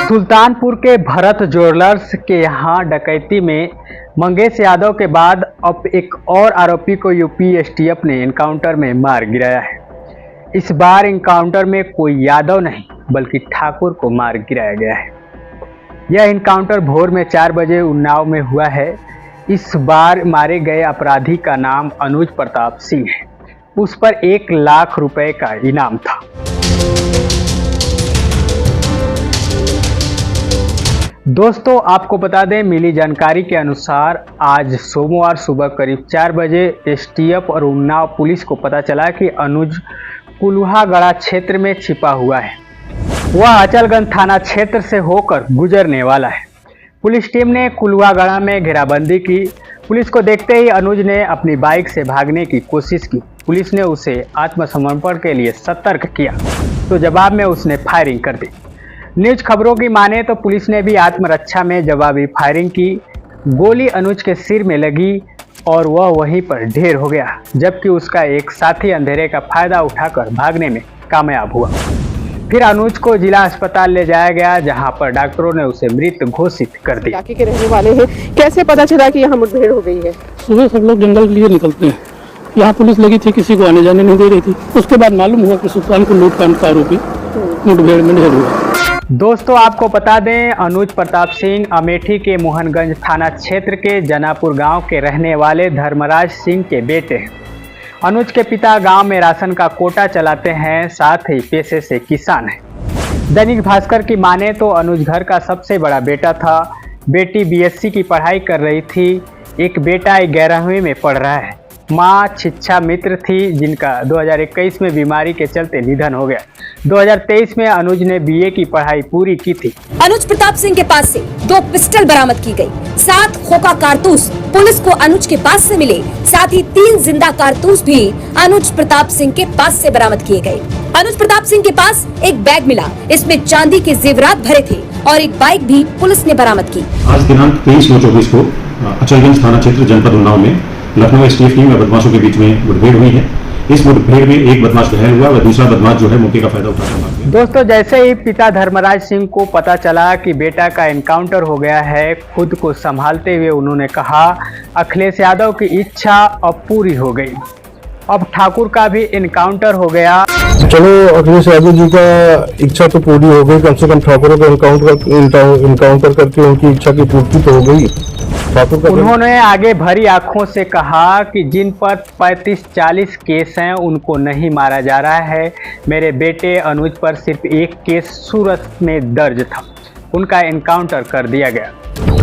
सुल्तानपुर के भरत ज्वेलर्स के यहाँ डकैती में मंगेश यादव के बाद अब एक और आरोपी को यूपी एसटीएफ ने एनकाउंटर में मार गिराया है। इस बार एनकाउंटर में कोई यादव नहीं बल्कि ठाकुर को मार गिराया गया है। यह एनकाउंटर भोर में 4 बजे उन्नाव में हुआ है। इस बार मारे गए अपराधी का नाम अनुज प्रताप सिंह है। उस पर 1 लाख रुपए का इनाम था। दोस्तों, आपको बता दें, मिली जानकारी के अनुसार आज सोमवार सुबह करीब 4 बजे एसटीएफ और उन्नाव पुलिस को पता चला कि अनुज कुल्हागड़ा क्षेत्र में छिपा हुआ है। वह अचलगंज थाना क्षेत्र से होकर गुजरने वाला है। पुलिस टीम ने कुल्हागड़ा में घेराबंदी की। पुलिस को देखते ही अनुज ने अपनी बाइक से भागने की कोशिश की। पुलिस ने उसे आत्मसमर्पण के लिए सतर्क किया तो जवाब में उसने फायरिंग कर दी। न्यूज खबरों की माने तो पुलिस ने भी आत्मरक्षा में जवाबी फायरिंग की। गोली अनुज के सिर में लगी और वह वहीं पर ढेर हो गया, जबकि उसका एक साथी अंधेरे का फायदा उठाकर भागने में कामयाब हुआ। फिर अनुज को जिला अस्पताल ले जाया गया, जहां पर डॉक्टरों ने उसे मृत घोषित कर दिया। इलाके के रहने वाले हैं, कैसे पता चला कि यहाँ मुठभेड़ हो गई है? सुबह सब लोग जंगल के लिए निकलते हैं। यहाँ पुलिस लगी थी, किसी को आने जाने नहीं दे रही थी। उसके बाद मालूम हुआ कि सुल्तानपुर लूटकांड का आरोपी मुठभेड़ में ढेर हुआ। दोस्तों, आपको बता दें, अनुज प्रताप सिंह अमेठी के मोहनगंज थाना क्षेत्र के जनापुर गांव के रहने वाले धर्मराज सिंह के बेटे हैं। अनुज के पिता गांव में राशन का कोटा चलाते हैं, साथ ही पेशे से किसान हैं। दैनिक भास्कर की माने तो अनुज घर का सबसे बड़ा बेटा था। बेटी बीएससी की पढ़ाई कर रही थी। एक बेटा 11वीं में पढ़ रहा है। माँ शिक्षा मित्र थी, जिनका 2021 में बीमारी के चलते निधन हो गया। 2023 में अनुज ने बीए की पढ़ाई पूरी की थी। अनुज प्रताप सिंह के पास से 2 पिस्टल बरामद की गई, 7 खोखा कारतूस पुलिस को अनुज के पास से मिले। साथ ही 3 जिंदा कारतूस भी अनुज प्रताप सिंह के पास से बरामद किए गए। अनुज प्रताप सिंह के पास एक बैग मिला, इसमें चांदी के जेवरात भरे थे और एक बाइक भी पुलिस ने बरामद की। आज दिनांक 23/9/24 को अचलगंज थाना क्षेत्र जनपद उन्नाव में लखनऊ एसटीएफ टीम और बदमाशों के बीच में मुठभेड़ हुई है। इस मुठभेड़ में एक बदमाश घायल हुआ और दूसरा बदमाश जो है मौके का फायदा उठाकर भाग गया। दोस्तों, जैसे ही पिता धर्मराज सिंह को पता चला कि बेटा का एनकाउंटर हो गया है, खुद को संभालते हुए उन्होंने कहा, अखिलेश यादव की इच्छा अब पूरी हो गई। अब ठाकुर का भी एनकाउंटर हो गया। चलो, अखिलेश यादव जी का इच्छा तो पूरी हो गई। कम से कम ठाकुरों का एनकाउंटर करके उनकी इच्छा की पूर्ति तो हो गई। उन्होंने आगे भरी आंखों से कहा कि जिन पर 35-40 केस हैं उनको नहीं मारा जा रहा है। मेरे बेटे अनुज पर सिर्फ एक केस सूरत में दर्ज था, उनका एनकाउंटर कर दिया गया।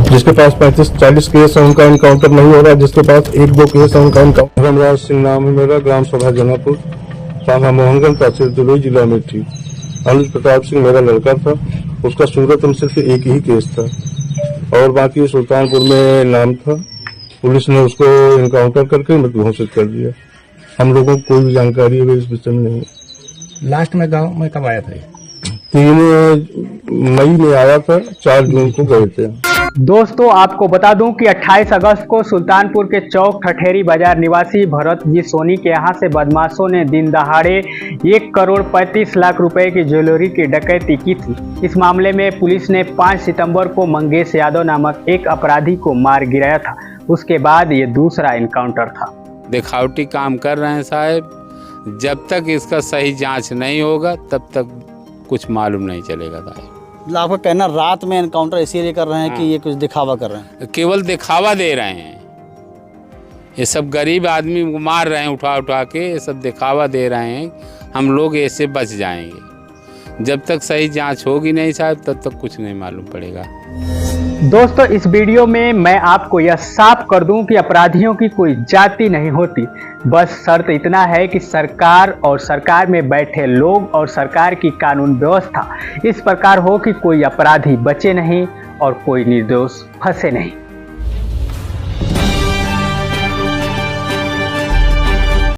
जिसके पास 35-40 केस है उनका एनकाउंटर नहीं हो रहा। जिसके पास 1-2 केस है उनका एनकाउंटर। धर्मराज सिंह नाम है मेरा, ग्राम सभा जनापुर, थाना मोहनगंज, तहसील जलोई, जिला अमेठी। अनुज प्रताप सिंह मेरा लड़का था। उसका सूरत में सिर्फ एक ही केस था और बाकी सुल्तानपुर में नाम था। पुलिस ने उसको एनकाउंटर करके मृत घोषित कर दिया। हम लोगों को कोई भी जानकारी है इस विषय में नहीं। लास्ट में गांव में कब आया था? 3 मई में आया था, 4 जून को गए थे। दोस्तों, आपको बता दूं कि 28 अगस्त को सुल्तानपुर के चौक ठठेरी बाजार निवासी भरत जी सोनी के यहां से बदमाशों ने दिन दहाड़े 1 करोड़ 35 लाख रुपए की ज्वेलरी की डकैती की थी। इस मामले में पुलिस ने 5 सितंबर को मंगेश यादव नामक एक अपराधी को मार गिराया था। उसके बाद ये दूसरा एनकाउंटर था। दिखावटी काम कर रहे हैं साहब। जब तक इसका सही जांच नहीं होगा तब तक कुछ मालूम नहीं चलेगा साहब। आपका कहना रात में एनकाउंटर इसीलिए कर रहे हैं कि ये कुछ दिखावा कर रहे हैं? केवल दिखावा दे रहे हैं। ये सब गरीब आदमी को मार रहे हैं उठा के, ये सब दिखावा दे रहे हैं। हम लोग ऐसे बच जाएंगे। जब तक सही जांच होगी नहीं साहब तब तक कुछ नहीं मालूम पड़ेगा। दोस्तों, इस वीडियो में मैं आपको यह साफ कर दूं कि अपराधियों की कोई जाति नहीं होती। बस शर्त इतना है कि सरकार और सरकार में बैठे लोग और सरकार की कानून व्यवस्था इस प्रकार हो कि कोई अपराधी बचे नहीं और कोई निर्दोष फंसे नहीं।